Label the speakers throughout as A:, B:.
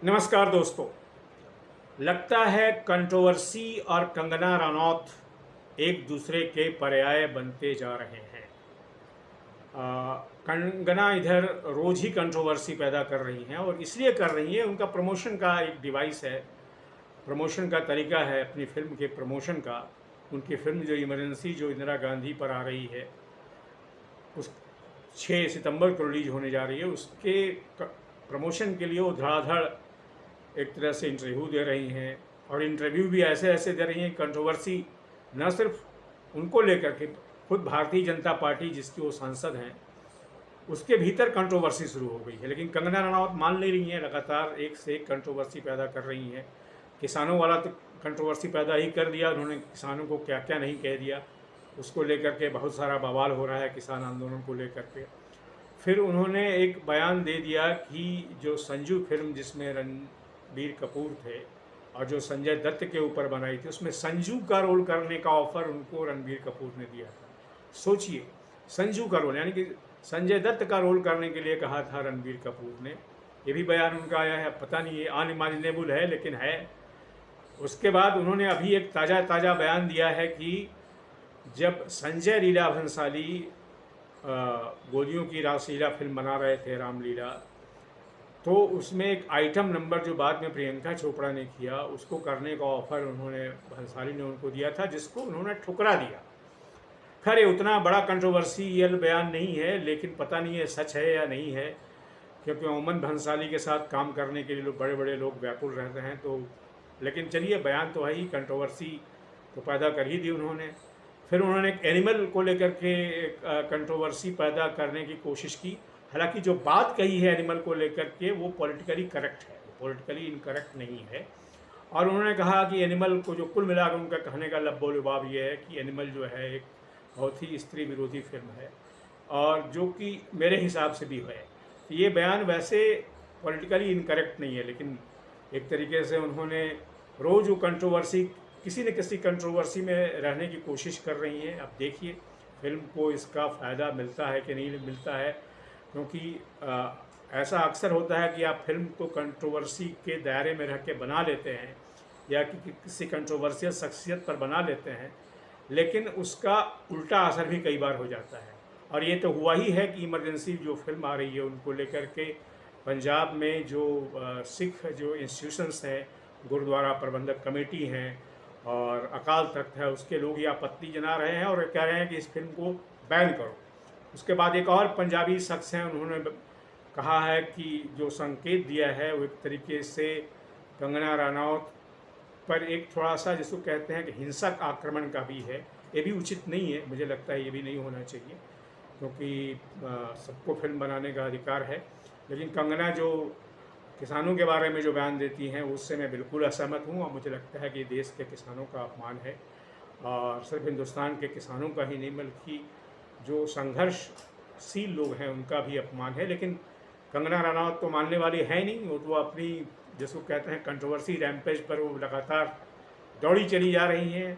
A: नमस्कार दोस्तों। लगता है कंट्रोवर्सी और कंगना रनौत एक दूसरे के पर्याय बनते जा रहे हैं। कंगना इधर रोज ही कंट्रोवर्सी पैदा कर रही हैं और इसलिए कर रही है, उनका प्रमोशन का एक डिवाइस है, प्रमोशन का तरीका है अपनी फिल्म के प्रमोशन का। उनकी फिल्म जो इमरजेंसी जो इंदिरा गांधी पर आ रही है, उस 6 सितंबर को रिलीज होने जा रही है, उसके प्रमोशन के लिए वो धड़ाधड़ एक तरह से इंटरव्यू दे रही हैं। और इंटरव्यू भी ऐसे ऐसे दे रही हैं, कंट्रोवर्सी न सिर्फ उनको लेकर के, खुद भारतीय जनता पार्टी जिसकी वो सांसद हैं उसके भीतर कंट्रोवर्सी शुरू हो गई है। लेकिन कंगना रनावत मान नहीं रही हैं, लगातार एक से एक कंट्रोवर्सी पैदा कर रही हैं। किसानों वाला तो कंट्रोवर्सी पैदा ही कर दिया, उन्होंने किसानों को क्या क्या नहीं कह दिया, उसको लेकर के बहुत सारा बवाल हो रहा है किसान आंदोलन को लेकर के। फिर उन्होंने एक बयान दे दिया कि जो संजू फिल्म जिसमें रणबीर कपूर थे और जो संजय दत्त के ऊपर बनाई थी, उसमें संजू का रोल करने का ऑफर उनको रणबीर कपूर ने दिया था। सोचिए, संजू का रोल, यानी कि संजय दत्त का रोल करने के लिए कहा था रणबीर कपूर ने। ये भी बयान उनका आया है, पता नहीं ये अनइमेजिनेबल है लेकिन है। उसके बाद उन्होंने अभी एक ताज़ा बयान दिया है कि जब संजय लीला भंसाली गोलियों की रासलीला फिल्म बना रहे थे, रामलीला, तो उसमें एक आइटम नंबर जो बाद में प्रियंका चोपड़ा ने किया, उसको करने का ऑफर उन्होंने भंसाली ने उनको दिया था, जिसको उन्होंने ठुकरा दिया। खैर, ये उतना बड़ा कंट्रोवर्शियल बयान नहीं है, लेकिन पता नहीं है सच है या नहीं है, क्योंकि ओमन भंसाली के साथ काम करने के लिए लोग बड़े बड़े लोग व्याकुल रहते हैं। तो लेकिन चलिए, बयान तो है ही, कंट्रोवर्सी तो पैदा कर ही दी उन्होंने। फिर उन्होंने एक एनिमल को लेकर के कंट्रोवर्सी पैदा करने की कोशिश की। हालांकि जो बात कही है एनिमल को लेकर के वो पॉलिटिकली करेक्ट है, पॉलिटिकली इनकरेक्ट नहीं है। और उन्होंने कहा कि एनिमल को जो कुल मिलाकर उनका कहने का लब्बो लुबाब ये है कि एनिमल जो है एक बहुत ही स्त्री विरोधी फिल्म है, और जो कि मेरे हिसाब से भी है। तो ये बयान वैसे पॉलिटिकली इनकरेक्ट नहीं है, लेकिन एक तरीके से उन्होंने रोज़ वो कंट्रोवर्सी, किसी न किसी कंट्रोवर्सी में रहने की कोशिश कर रही हैं। अब देखिए फिल्म को इसका फ़ायदा मिलता है कि नहीं मिलता है, क्योंकि ऐसा अक्सर होता है कि आप फिल्म को कंट्रोवर्सी के दायरे में रह के बना लेते हैं या कि किसी कंट्रोवर्शियल शख्सियत पर बना लेते हैं, लेकिन उसका उल्टा असर भी कई बार हो जाता है। और ये तो हुआ ही है कि इमरजेंसी जो फिल्म आ रही है उनको लेकर के पंजाब में जो सिख जो इंस्टीट्यूशंस हैं, गुरुद्वारा प्रबंधक कमेटी हैं और अकाल तख्त है, उसके लोग ये आपत्ति जना रहे हैं और कह रहे हैं कि इस फिल्म को बैन करो। उसके बाद एक और पंजाबी शख्स हैं, उन्होंने कहा है कि जो संकेत दिया है वो एक तरीके से कंगना रनौत पर एक थोड़ा सा जिसको कहते हैं कि हिंसक आक्रमण का भी है। ये भी उचित नहीं है, मुझे लगता है ये भी नहीं होना चाहिए, क्योंकि सबको फिल्म बनाने का अधिकार है। लेकिन कंगना जो किसानों के बारे में जो बयान देती हैं उससे मैं बिल्कुल असहमत हूँ, और मुझे लगता है कि देश के किसानों का अपमान है, और सिर्फ हिंदुस्तान के किसानों का ही नहीं बल्कि जो संघर्षशील लोग हैं उनका भी अपमान है। लेकिन कंगना रनौत तो मानने वाली है नहीं, वो तो अपनी जिसको कहते हैं कंट्रोवर्सी रैम्पेज पर वो लगातार दौड़ी चली जा रही हैं।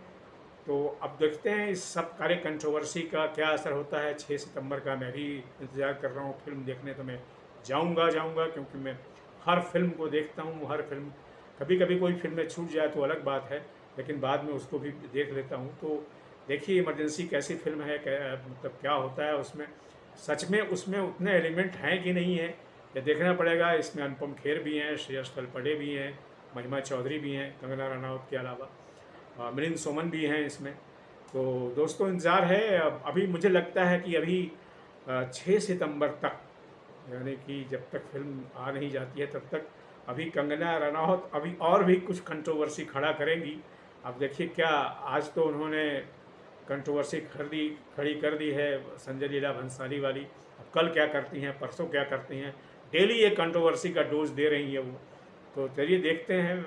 A: तो अब देखते हैं इस सब कार्य कंट्रोवर्सी का क्या असर होता है। 6 सितंबर का मैं भी इंतज़ार कर रहा हूँ फिल्म देखने, तो मैं जाऊँगा क्योंकि मैं हर फिल्म को देखता हूँ, हर फिल्म, कभी कभी कोई फिल्में छूट जाए तो अलग बात है, लेकिन बाद में उसको भी देख लेता हूँ। तो देखिए इमरजेंसी कैसी फिल्म है, मतलब क्या होता है उसमें, सच में उसमें उतने एलिमेंट हैं कि नहीं है, ये देखना पड़ेगा। इसमें अनुपम खेर भी हैं, श्रेयस तलपड़े भी हैं, महिमा चौधरी भी हैं कंगना रनौत के अलावा, मिलिंद सोमन भी हैं इसमें। तो दोस्तों इंतज़ार है। अभी मुझे लगता है कि अभी 6 सितंबर तक, यानी कि जब तक फिल्म आ नहीं जाती है तब तक अभी कंगना रनौत अभी और भी कुछ कंट्रोवर्सी खड़ा करेंगी। अब देखिए क्या, आज तो उन्होंने कंट्रोवर्सी खड़ी कर दी है संजय लीला भंसाली वाली, अब कल क्या करती हैं, परसों क्या करती हैं, डेली ये कंट्रोवर्सी का डोज दे रही है वो। तो चलिए देखते हैं।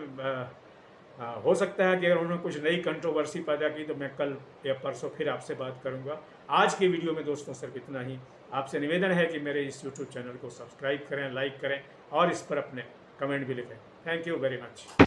A: हो सकता है कि अगर उन्होंने कुछ नई कंट्रोवर्सी पैदा की तो मैं कल या परसों फिर आपसे बात करूंगा। आज की वीडियो में दोस्तों सिर्फ इतना ही। आपसे निवेदन है कि मेरे इस यूट्यूब चैनल को सब्सक्राइब करें, लाइक करें और इस पर अपने कमेंट भी लिखें। Thank you very much.